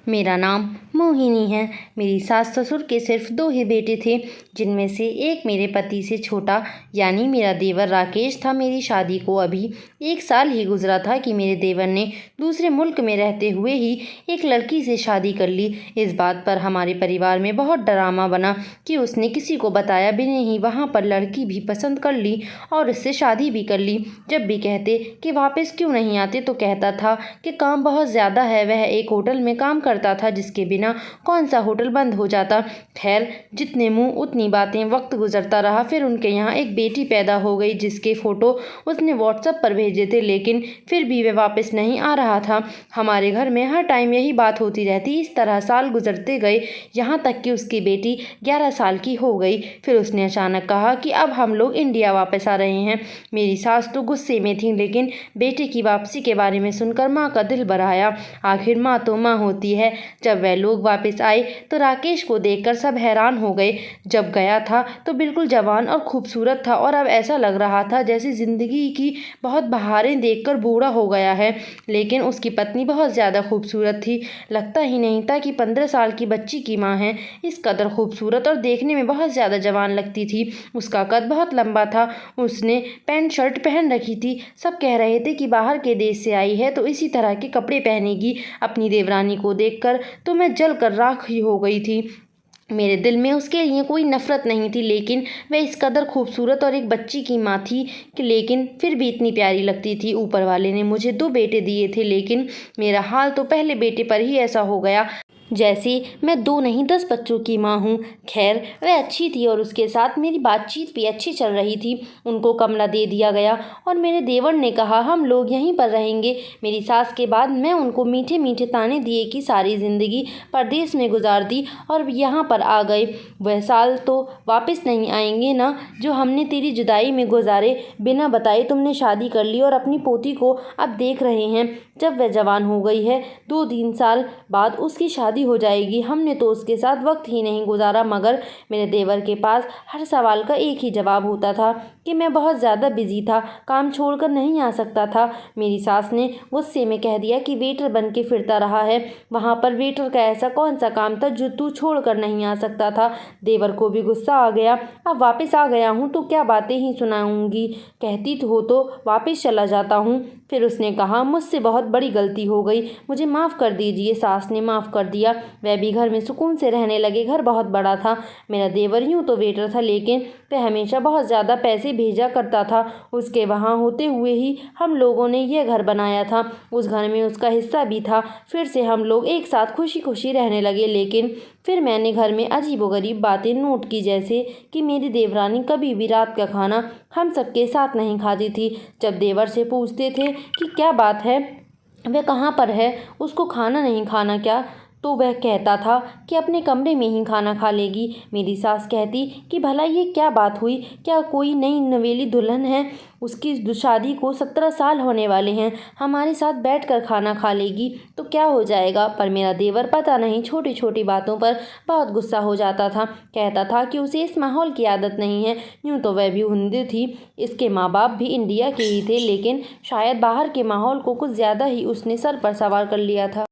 मेरा नाम मोहिनी है। मेरी सास ससुर के सिर्फ 2 ही बेटे थे, जिनमें से एक मेरे पति से छोटा यानी मेरा देवर राकेश था। मेरी शादी को अभी 1 साल ही गुजरा था कि मेरे देवर ने दूसरे मुल्क में रहते हुए ही एक लड़की से शादी कर ली। इस बात पर हमारे परिवार में बहुत ड्रामा बना कि उसने किसी को बताया भी नहीं, वहाँ पर लड़की भी पसंद कर ली और उससे शादी भी कर ली। जब भी कहते कि वापस क्यों नहीं आते तो कहता था कि काम बहुत ज़्यादा है। वह एक होटल में काम करता था, जिसके बिना कौन सा होटल बंद हो जाता। खैर, जितने मुंह उतनी बातें। वक्त गुजरता रहा, फिर उनके यहाँ एक बेटी पैदा हो गई, जिसके फ़ोटो उसने व्हाट्सएप पर भेजे थे, लेकिन फिर भी वह वापस नहीं आ रहा था। हमारे घर में हर टाइम यही बात होती रहती। इस तरह साल गुजरते गए, यहाँ तक कि उसकी बेटी 11 साल की हो गई। फिर उसने अचानक कहा कि अब हम लोग इंडिया वापस आ रहे हैं। मेरी सास तो गुस्से में थी, लेकिन बेटे की वापसी के बारे में सुनकर माँ का दिल भर आया। आखिर माँ तो माँ होती है। जब वह लोग वापस आए तो राकेश को देखकर सब हैरान हो गए। जब गया था तो बिल्कुल जवान और खूबसूरत था, और अब ऐसा लग रहा था जैसे ज़िंदगी की बहुत बहारें देखकर बूढ़ा हो गया है। लेकिन उसकी पत्नी बहुत ज़्यादा खूबसूरत थी। लगता ही नहीं था कि 15 साल की बच्ची की माँ है। इस कदर खूबसूरत और देखने में बहुत ज़्यादा जवान लगती थी। उसका कद बहुत लंबा था। उसने पैंट शर्ट पहन रखी थी। सब कह रहे थे कि बाहर के देश से आई है तो इसी तरह के कपड़े पहनेगी। अपनी देवरानी को देखकर तो मैं जल कर राख ही हो गई थी। मेरे दिल में उसके लिए कोई नफ़रत नहीं थी, लेकिन वह इस कदर खूबसूरत और एक बच्ची की माँ थी कि लेकिन फिर भी इतनी प्यारी लगती थी। ऊपर वाले ने मुझे 2 बेटे दिए थे, लेकिन मेरा हाल तो पहले बेटे पर ही ऐसा हो गया जैसे मैं 2 नहीं 10 बच्चों की माँ हूँ। खैर, वह अच्छी थी और उसके साथ मेरी बातचीत भी अच्छी चल रही थी। उनको कमरा दे दिया गया और मेरे देवर ने कहा हम लोग यहीं पर रहेंगे। मेरी सास के बाद मैं उनको मीठे मीठे ताने दिए कि सारी ज़िंदगी परदेश में गुजार दी और यहाँ पर आ गए। वह साल तो वापस नहीं आएंगे ना, जो हमने तेरी जुदाई में गुजारे। बिना बताए तुमने शादी कर ली और अपनी पोती को अब देख रहे हैं। जब वह जवान हो गई है, 2-3 साल बाद उसकी शादी हो जाएगी। हमने तो उसके साथ वक्त ही नहीं गुजारा, मगर मेरे देवर के पास हर सवाल का एक ही जवाब होता था कि मैं बहुत ज़्यादा बिजी था, काम छोड़कर नहीं आ सकता था। मेरी सास ने गुस्से में कह दिया कि वेटर बन के फिरता रहा है, वहाँ पर वेटर का ऐसा कौन सा काम था जो तू छोड़ कर नहीं आ सकता था। देवर को भी गुस्सा आ गया। अब वापस आ गया हूँ तो क्या बातें ही सुनाऊंगी, कहती हो तो वापस चला जाता हूँ। फिर उसने कहा मुझसे बहुत बड़ी गलती हो गई, मुझे माफ़ कर दीजिए। सास ने माफ़ कर दिया। वह भी घर में सुकून से रहने लगे। घर बहुत बड़ा था। मेरा देवर यूँ तो वेटर था, लेकिन वह हमेशा बहुत ज़्यादा पैसे भेजा करता था। उसके वहाँ होते हुए ही हम लोगों ने यह घर बनाया था। उस घर में उसका हिस्सा भी था। फिर से हम लोग एक साथ खुशी खुशी रहने लगे। लेकिन फिर मैंने घर में अजीबोगरीब बातें नोट की, जैसे कि मेरी देवरानी कभी भी रात का खाना हम सबके साथ नहीं खाती थी। जब देवर से पूछते थे कि क्या बात है, वह कहाँ पर है, उसको खाना नहीं खाना क्या, तो वह कहता था कि अपने कमरे में ही खाना खा लेगी। मेरी सास कहती कि भला ये क्या बात हुई, क्या कोई नई नवेली दुल्हन है, उसकी शादी को 17 साल होने वाले हैं, हमारे साथ बैठकर खाना खा लेगी तो क्या हो जाएगा। पर मेरा देवर पता नहीं छोटी छोटी बातों पर बहुत गुस्सा हो जाता था। कहता था कि उसे इस माहौल की आदत नहीं है। यूँ तो वह भी हिंदू थी, इसके माँ बाप भी इंडिया के ही थे, लेकिन शायद बाहर के माहौल को कुछ ज़्यादा ही उसने सर पर सवार कर लिया था।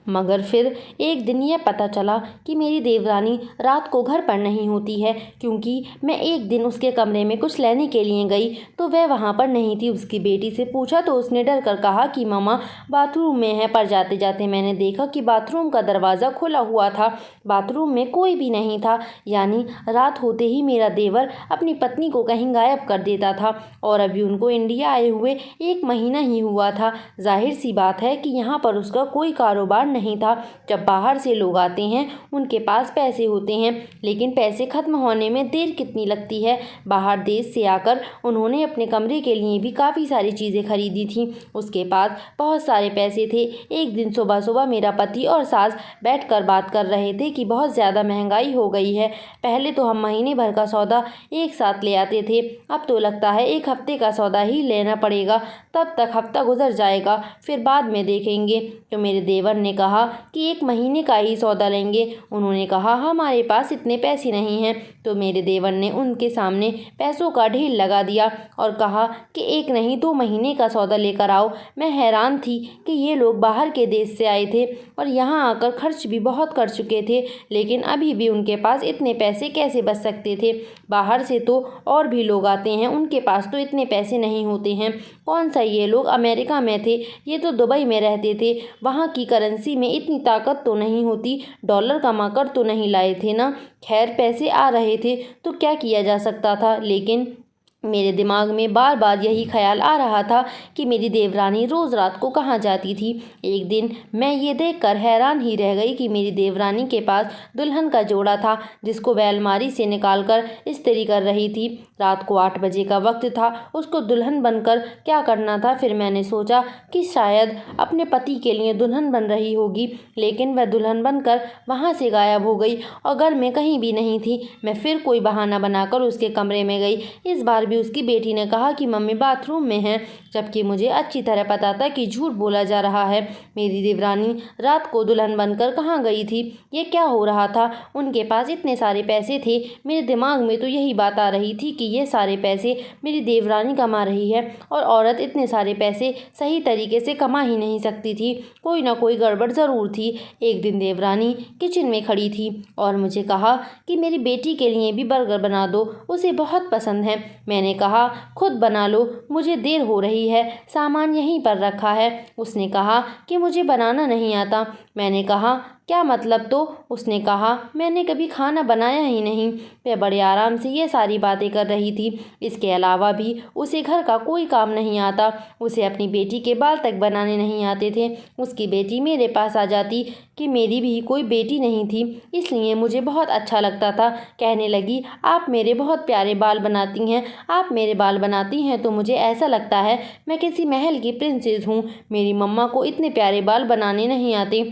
मगर फिर एक दिन यह पता चला कि मेरी देवरानी रात को घर पर नहीं होती है, क्योंकि मैं एक दिन उसके कमरे में कुछ लेने के लिए गई तो वह वहाँ पर नहीं थी। उसकी बेटी से पूछा तो उसने डर कर कहा कि मम्मा बाथरूम में है। पर जाते जाते मैंने देखा कि बाथरूम का दरवाज़ा खुला हुआ था, बाथरूम में कोई भी नहीं था। यानी रात होते ही मेरा देवर अपनी पत्नी को कहीं गायब कर देता था। और अभी उनको इंडिया आए हुए 1 महीना ही हुआ था। जाहिर सी बात है कि यहाँ पर उसका कोई कारोबार नहीं था। जब बाहर से लोग आते हैं उनके पास पैसे होते हैं, लेकिन पैसे खत्म होने में देर कितनी लगती है। बाहर देश से आकर उन्होंने अपने कमरे के लिए भी काफ़ी सारी चीज़ें खरीदी थी। उसके पास बहुत सारे पैसे थे। एक दिन सुबह सुबह मेरा पति और सास बैठकर बात कर रहे थे कि बहुत ज़्यादा महंगाई हो गई है। पहले तो हम महीने भर का सौदा एक साथ ले आते थे, अब तो लगता है 1 हफ्ते का सौदा ही लेना पड़ेगा, तब तक हफ्ता गुजर जाएगा, फिर बाद में देखेंगे। तो मेरे देवर ने कहा कि 1 महीने का ही सौदा लेंगे। उन्होंने कहा हमारे पास इतने पैसे नहीं हैं। तो मेरे देवर ने उनके सामने पैसों का ढेर लगा दिया और कहा कि 1 नहीं 2 महीने का सौदा लेकर आओ। मैं हैरान थी कि ये लोग बाहर के देश से आए थे और यहाँ आकर खर्च भी बहुत कर चुके थे, लेकिन अभी भी उनके पास इतने पैसे कैसे बच सकते थे। बाहर से तो और भी लोग आते हैं, उनके पास तो इतने पैसे नहीं होते हैं। कौन सा ये लोग अमेरिका में थे, ये तो दुबई में रहते थे। वहाँ की करेंसी में इतनी ताकत तो नहीं होती, डॉलर कमा कर तो नहीं लाए थे ना। खैर पैसे आ रहे थे तो क्या किया जा सकता था। लेकिन मेरे दिमाग में बार बार यही ख्याल आ रहा था कि मेरी देवरानी रोज़ रात को कहाँ जाती थी। एक दिन मैं ये देखकर हैरान ही रह गई कि मेरी देवरानी के पास दुल्हन का जोड़ा था, जिसको वह अलमारी से निकाल कर इस्त्री कर रही थी। रात को 8 बजे का वक्त था, उसको दुल्हन बनकर क्या करना था। फिर मैंने सोचा कि शायद अपने पति के लिए दुल्हन बन रही होगी, लेकिन वह दुल्हन बनकर वहाँ से गायब हो गई और घर में कहीं भी नहीं थी। मैं फिर कोई बहाना बनाकर उसके कमरे में गई। इस बार भी उसकी बेटी ने कहा कि मम्मी बाथरूम में है, जबकि मुझे अच्छी तरह पता था कि झूठ बोला जा रहा है। मेरी देवरानी रात को दुल्हन बनकर कहाँ गई थी, ये क्या हो रहा था। उनके पास इतने सारे पैसे थे, मेरे दिमाग में तो यही बात आ रही थी कि ये सारे पैसे मेरी देवरानी कमा रही है और औरत इतने सारे पैसे सही तरीके से कमा ही नहीं सकती थी। कोई ना कोई गड़बड़ ज़रूर थी। एक दिन देवरानी किचन में खड़ी थी और मुझे कहा कि मेरी बेटी के लिए भी बर्गर बना दो, उसे बहुत पसंद है। मैंने कहा खुद बना लो, मुझे देर हो रही है, सामान यहीं पर रखा है। उसने कहा कि मुझे बनाना नहीं आता। मैंने कहा क्या मतलब। तो उसने कहा मैंने कभी खाना बनाया ही नहीं। वह बड़े आराम से ये सारी बातें कर रही थी। इसके अलावा भी उसे घर का कोई काम नहीं आता। उसे अपनी बेटी के बाल तक बनाने नहीं आते थे। उसकी बेटी मेरे पास आ जाती कि मेरी भी कोई बेटी नहीं थी, इसलिए मुझे बहुत अच्छा लगता था। कहने लगी आप मेरे बहुत प्यारे बाल बनाती हैं, आप मेरे बाल बनाती हैं तो मुझे ऐसा लगता है मैं किसी महल की प्रिंसेस हूँ। मेरी मम्मा को इतने प्यारे बाल बनाने नहीं आते।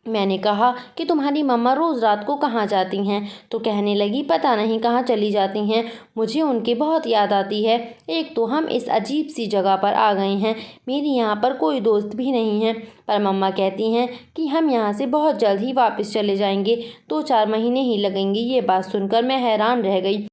मैंने कहा कि तुम्हारी मम्मा रोज़ रात को कहाँ जाती हैं। तो कहने लगी पता नहीं कहाँ चली जाती हैं, मुझे उनकी बहुत याद आती है। एक तो हम इस अजीब सी जगह पर आ गए हैं, मेरी यहाँ पर कोई दोस्त भी नहीं है, पर मम्मा कहती हैं कि हम यहाँ से बहुत जल्द ही वापस चले जाएंगे, 2-4 महीने ही लगेंगे। ये बात सुनकर मैं हैरान रह गई,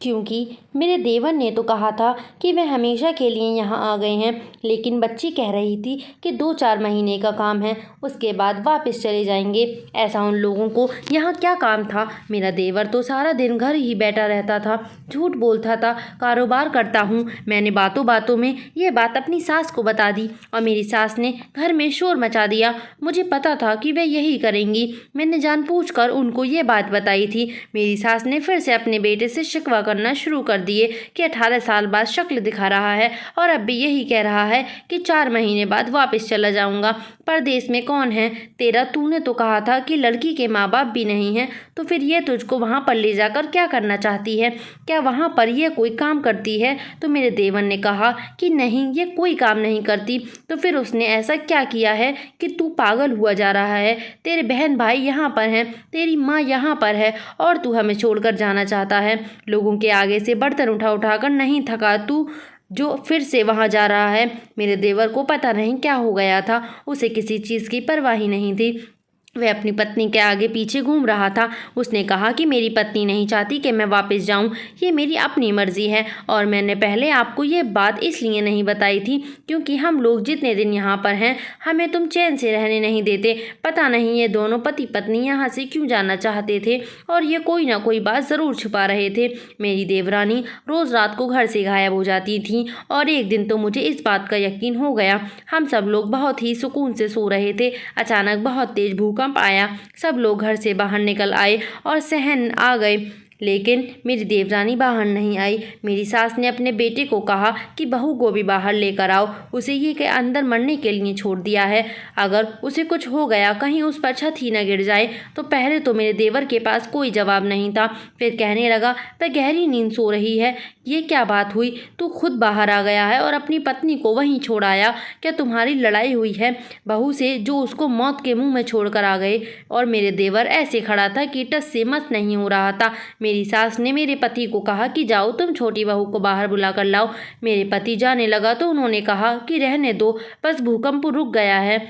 क्योंकि मेरे देवर ने तो कहा था कि वे हमेशा के लिए यहाँ आ गए हैं, लेकिन बच्ची कह रही थी कि 2-4 महीने का काम है, उसके बाद वापस चले जाएंगे। ऐसा उन लोगों को यहाँ क्या काम था। मेरा देवर तो सारा दिन घर ही बैठा रहता था, झूठ बोलता था, कारोबार करता हूँ। मैंने बातों बातों में ये बात अपनी सास को बता दी और मेरी सास ने घर में शोर मचा दिया। मुझे पता था कि वे यही करेंगी, मैंने जानबूझकर उनको ये बात बताई थी। मेरी सास ने फिर से अपने बेटे से शिकवा करना शुरू कर दिए कि 18 साल बाद शक्ल दिखा रहा है और अब भी यही कह रहा है कि 4 महीने बाद वापस चला जाऊंगा। परदेश में कौन है तेरा, तूने तो कहा था कि लड़की के माँ बाप भी नहीं हैं, तो फिर ये तुझको वहाँ पर ले जाकर क्या करना चाहती है, क्या वहाँ पर ये कोई काम करती है। तो मेरे देवर ने कहा कि नहीं, ये कोई काम नहीं करती। तो फिर उसने ऐसा क्या किया है कि तू पागल हुआ जा रहा है। तेरे बहन भाई यहाँ पर हैं, तेरी माँ यहाँ पर है और तू हमें छोड़कर जाना चाहता है। लोगों के आगे से बर्तन उठा उठाकर नहीं थका तू, जो फिर से वहाँ जा रहा है। मेरे देवर को पता नहीं क्या हो गया था, उसे किसी चीज़ की परवाह ही नहीं थी। वह अपनी पत्नी के आगे पीछे घूम रहा था। उसने कहा कि मेरी पत्नी नहीं चाहती कि मैं वापस जाऊं, ये मेरी अपनी मर्जी है और मैंने पहले आपको ये बात इसलिए नहीं बताई थी क्योंकि हम लोग जितने दिन यहाँ पर हैं हमें तुम चैन से रहने नहीं देते। पता नहीं ये दोनों पति पत्नी यहाँ से क्यों जाना चाहते थे और ये कोई ना कोई बात ज़रूर छुपा रहे थे। मेरी देवरानी रोज़ रात को घर से गायब हो जाती थी और एक दिन तो मुझे इस बात का यकीन हो गया। हम सब लोग बहुत ही सुकून से सो रहे थे, अचानक बहुत तेज़ भूकंप आया। सब लोग घर से बाहर निकल आए और सहन आ गए, लेकिन मेरी देवरानी बाहर नहीं आई। मेरी सास ने अपने बेटे को कहा कि बहू को भी बाहर लेकर आओ, उसे ये के अंदर मरने के लिए छोड़ दिया है, अगर उसे कुछ हो गया, कहीं उस पर छत ही न गिर जाए। तो पहले तो मेरे देवर के पास कोई जवाब नहीं था, फिर कहने लगा वह गहरी नींद सो रही है, ये क्या बात हुई, तू खुद बाहर आ गया है और अपनी पत्नी को वहीं छोड़ आया, क्या तुम्हारी लड़ाई हुई है बहू से जो उसको मौत के मुंह में छोड़ कर आ गए। और मेरे देवर ऐसे खड़ा था कि टस से मस नहीं हो रहा था। मेरी सास ने मेरे पति को कहा कि जाओ तुम छोटी बहू को बाहर बुला कर लाओ। मेरे पति जाने लगा तो उन्होंने कहा कि रहने दो, बस भूकंप रुक गया है।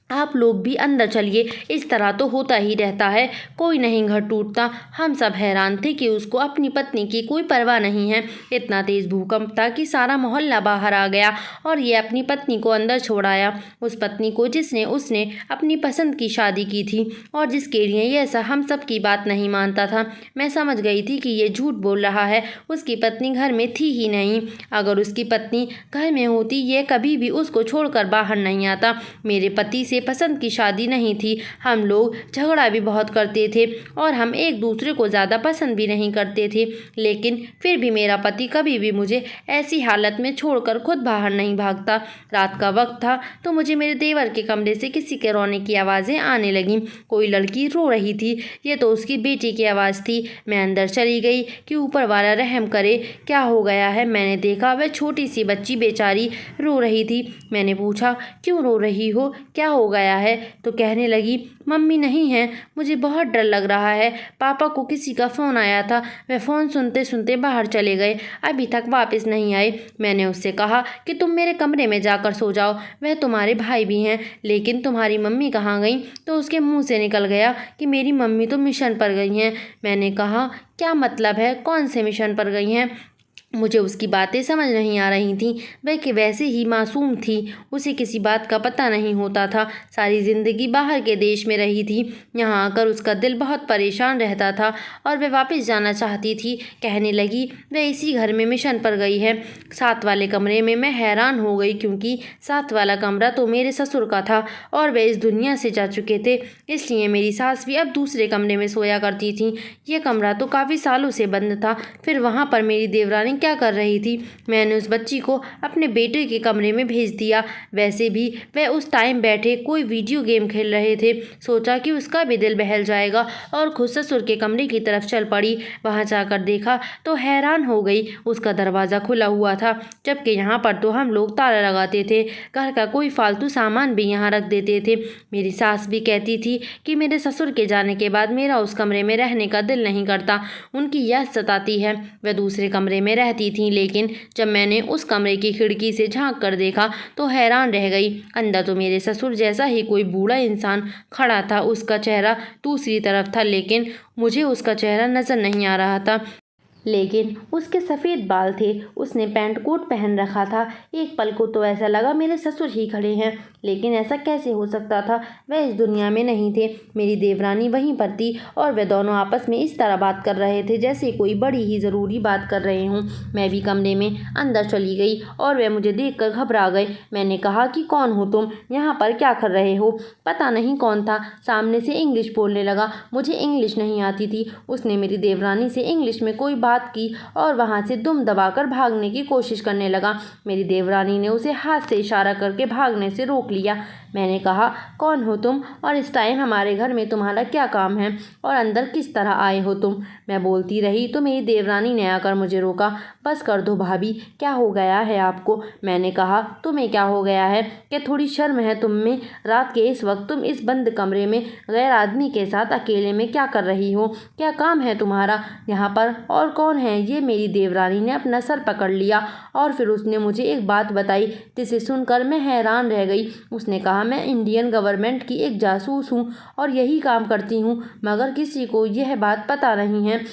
आप लोग भी अंदर चलिए, इस तरह तो होता ही रहता है, कोई नहीं घर टूटता। हम सब हैरान थे कि उसको अपनी पत्नी की कोई परवाह नहीं है। इतना तेज भूकंप था कि सारा मोहल्ला बाहर आ गया और ये अपनी पत्नी को अंदर छोड़ आया। उस पत्नी को जिसने उसने अपनी पसंद की शादी की थी और जिसके लिए ये ऐसा हम सब की बात नहीं मानता था। मैं समझ गई थी कि ये झूठ बोल रहा है, उसकी पत्नी घर में थी ही नहीं। अगर उसकी पत्नी घर में होती ये कभी भी उसको छोड़कर बाहर नहीं आता। मेरे पति से पसंद की शादी नहीं थी। हम लोग झगड़ा भी बहुत करते थे और हम एक दूसरे को ज़्यादा पसंद भी नहीं करते थे, लेकिन फिर भी मेरा पति कभी भी मुझे ऐसी हालत में छोड़कर खुद बाहर नहीं भागता। रात का वक्त था तो मुझे मेरे देवर के कमरे से किसी के रोने की आवाज़ें आने लगीं। कोई लड़की रो रही थी, ये तो उसकी बेटी की आवाज़ थी। मैं अंदर चली गई कि ऊपर वाला रहम करे, क्या हो गया है। मैंने देखा वह छोटी सी बच्ची बेचारी रो रही थी। मैंने पूछा, क्यों रो रही हो, क्या हो गया है? तो कहने लगी, मम्मी नहीं है, मुझे बहुत डर लग रहा है। पापा को किसी का फ़ोन आया था, वह फ़ोन सुनते सुनते बाहर चले गए, अभी तक वापस नहीं आए। मैंने उससे कहा कि तुम मेरे कमरे में जाकर सो जाओ, वह तुम्हारे भाई भी हैं, लेकिन तुम्हारी मम्मी कहाँ गई? तो उसके मुंह से निकल गया कि मेरी मम्मी तो मिशन पर गई हैं। मैंने कहा, क्या मतलब है, कौन से मिशन पर गई हैं? मुझे उसकी बातें समझ नहीं आ रही थीं। वह कि वैसे ही मासूम थी, उसे किसी बात का पता नहीं होता था। सारी ज़िंदगी बाहर के देश में रही थी, यहाँ आकर उसका दिल बहुत परेशान रहता था और वह वापस जाना चाहती थी। कहने लगी वह इसी घर में मिशन पर गई है, साथ वाले कमरे में। मैं हैरान हो गई क्योंकि साथ वाला कमरा तो मेरे ससुर का था और वह इस दुनिया से जा चुके थे, इसलिए मेरी सास भी अब दूसरे कमरे में सोया करती थी। ये कमरा तो काफ़ी सालों से बंद था। फिर वहाँ पर मेरी देवरानी क्या कर रही थी? मैंने उस बच्ची को अपने बेटे के कमरे में भेज दिया। वैसे भी वह उस टाइम बैठे कोई वीडियो गेम खेल रहे थे। सोचा कि उसका भी दिल बहल जाएगा और खुद ससुर के कमरे की तरफ चल पड़ी। वहां जाकर देखा तो हैरान हो गई, उसका दरवाज़ा खुला हुआ था, जबकि यहाँ पर तो हम लोग ताला लगाते थे, घर का कोई फालतू सामान भी यहाँ रख देते थे। मेरी सास भी कहती थी कि मेरे ससुर के जाने के बाद मेरा उस कमरे में रहने का दिल नहीं करता, उनकी याद सताती है। वह दूसरे कमरे में रहती थी, लेकिन जब मैंने उस कमरे की खिड़की से झांक कर देखा तो हैरान रह गई। अंदर तो मेरे ससुर जैसा ही कोई बूढ़ा इंसान खड़ा था, उसका चेहरा दूसरी तरफ था, लेकिन मुझे उसका चेहरा नजर नहीं आ रहा था। लेकिन उसके सफ़ेद बाल थे, उसने पैंट कोट पहन रखा था। एक पल को तो ऐसा लगा मेरे ससुर ही खड़े हैं, लेकिन ऐसा कैसे हो सकता था? वह इस दुनिया में नहीं थे। मेरी देवरानी वहीं पर थी और वे दोनों आपस में इस तरह बात कर रहे थे जैसे कोई बड़ी ही ज़रूरी बात कर रहे हों। मैं भी कमरे में अंदर चली गई और वे मुझे देखकर घबरा गए। मैंने कहा कि कौन हो तुम, यहाँ पर क्या कर रहे हो? पता नहीं कौन था, सामने से इंग्लिश बोलने लगा। मुझे इंग्लिश नहीं आती थी। उसने मेरी देवरानी से इंग्लिश में कोई बात की और वहां से दुम दबाकर भागने की कोशिश करने लगा। मेरी देवरानी ने उसे हाथ से इशारा करके भागने से रोक लिया। मैंने कहा, कौन हो तुम और इस टाइम हमारे घर में तुम्हारा क्या काम है और अंदर किस तरह आए हो तुम? मैं बोलती रही तो मेरी देवरानी ने आकर मुझे रोका। बस कर दो भाभी, क्या हो गया है आपको? मैंने कहा, तुम्हें क्या हो गया है? क्या थोड़ी शर्म है तुम में? रात के इस वक्त तुम इस बंद कमरे में गैर आदमी के साथ अकेले में क्या कर रही हो? क्या काम है तुम्हारा यहाँ पर? और कौन है ये? मेरी देवरानी ने अपना सर पकड़ लिया और फिर उसने मुझे एक बात बताई जिसे सुनकर मैं हैरान रह गई। उसने कहा, मैं इंडियन गवर्नमेंट की एक जासूस हूँ और यही काम करती हूँ, मगर किसी को यह बात पता नहीं है।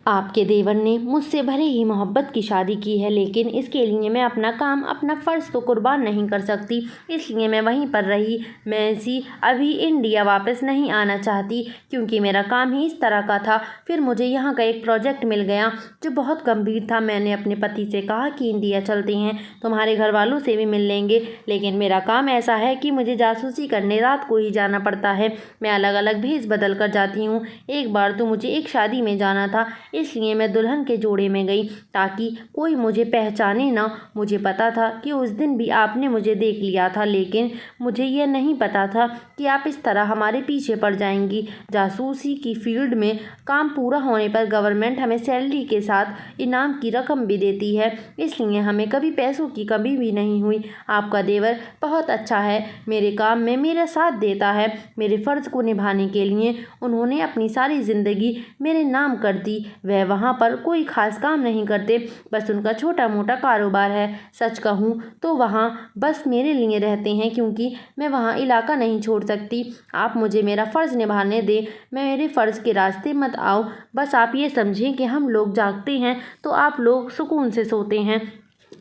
आपके देवर ने मुझसे भले ही मोहब्बत की शादी की है, लेकिन इसके लिए मैं अपना काम, अपना फ़र्ज़ तो कुर्बान नहीं कर सकती, इसलिए मैं वहीं पर रही। मैं अभी इंडिया वापस नहीं आना चाहती क्योंकि मेरा काम ही इस तरह का था। फिर मुझे यहाँ का एक प्रोजेक्ट मिल गया जो बहुत गंभीर था। मैंने अपने पति से कहा कि इंडिया चलते हैं, तुम्हारे घर वालों से भी मिल लेंगे, लेकिन मेरा काम ऐसा है कि मुझे जासूसी करने रात को ही जाना पड़ता है। मैं अलग अलग भेष बदल कर जाती हूँ। एक बार तो मुझे एक शादी में जाना था, इसलिए मैं दुल्हन के जोड़े में गई ताकि कोई मुझे पहचाने ना। मुझे पता था कि उस दिन भी आपने मुझे देख लिया था, लेकिन मुझे यह नहीं पता था कि आप इस तरह हमारे पीछे पड़ जाएंगी। जासूसी की फील्ड में काम पूरा होने पर गवर्नमेंट हमें सैलरी के साथ इनाम की रकम भी देती है, इसलिए हमें कभी पैसों की कमी भी नहीं हुई। आपका देवर बहुत अच्छा है, मेरे काम में मेरा साथ देता है। मेरे फ़र्ज़ को निभाने के लिए उन्होंने अपनी सारी ज़िंदगी मेरे नाम कर दी। वह वहाँ पर कोई ख़ास काम नहीं करते, बस उनका छोटा मोटा कारोबार है। सच कहूँ तो वहाँ बस मेरे लिए रहते हैं, क्योंकि मैं वहाँ इलाका नहीं छोड़ सकती। आप मुझे मेरा फ़र्ज़ निभाने दें, मेरे फ़र्ज़ के रास्ते मत आओ। बस आप ये समझें कि हम लोग जागते हैं तो आप लोग सुकून से सोते हैं,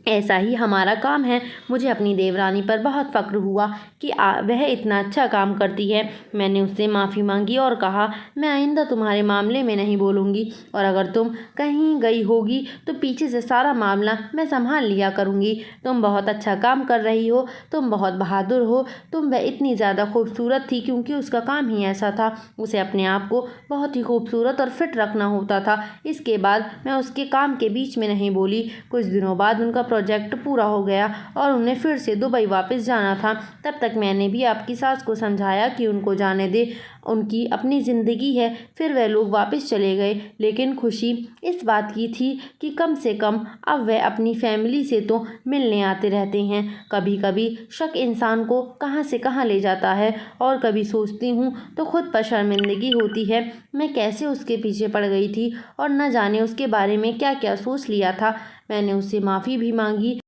ऐसा ही हमारा काम है। मुझे अपनी देवरानी पर बहुत फ़क्र हुआ कि वह इतना अच्छा काम करती है। मैंने उससे माफ़ी मांगी और कहा, मैं आइंदा तुम्हारे मामले में नहीं बोलूँगी, और अगर तुम कहीं गई होगी तो पीछे से सारा मामला मैं संभाल लिया करूँगी। तुम बहुत अच्छा काम कर रही हो, तुम बहुत बहादुर हो। वह इतनी ज़्यादा खूबसूरत थी क्योंकि उसका काम ही ऐसा था। उसे अपने आप को बहुत ही खूबसूरत और फिट रखना होता था। इसके बाद मैं उसके काम के बीच में नहीं बोली। कुछ दिनों बाद उनका प्रोजेक्ट पूरा हो गया और उन्हें फिर से दुबई वापस जाना था। तब तक मैंने भी आपकी सास को समझाया कि उनको जाने दे, उनकी अपनी ज़िंदगी है। फिर वह लोग वापस चले गए, लेकिन खुशी इस बात की थी कि कम से कम अब वह अपनी फैमिली से तो मिलने आते रहते हैं। कभी कभी शक इंसान को कहाँ से कहाँ ले जाता है, और कभी सोचती हूँ तो खुद पर शर्मिंदगी होती है। मैं कैसे उसके पीछे पड़ गई थी और न जाने उसके बारे में क्या क्या सोच लिया था। मैंने उससे माफ़ी भी मांगी,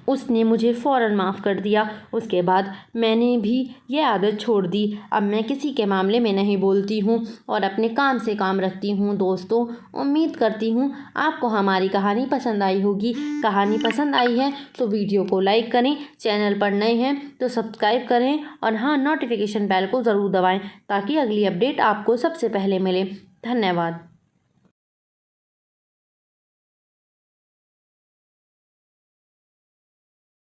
उसने मुझे फ़ौरन माफ़ कर दिया। उसके बाद मैंने भी यह आदत छोड़ दी। अब मैं किसी के मामले में नहीं बोलती हूँ और अपने काम से काम रखती हूँ। दोस्तों, उम्मीद करती हूँ आपको हमारी कहानी पसंद आई होगी। कहानी पसंद आई है तो वीडियो को लाइक करें, चैनल पर नए हैं तो सब्सक्राइब करें, और हाँ, नोटिफिकेशन बेल को ज़रूर दबाएँ ताकि अगली अपडेट आपको सबसे पहले मिले। धन्यवाद।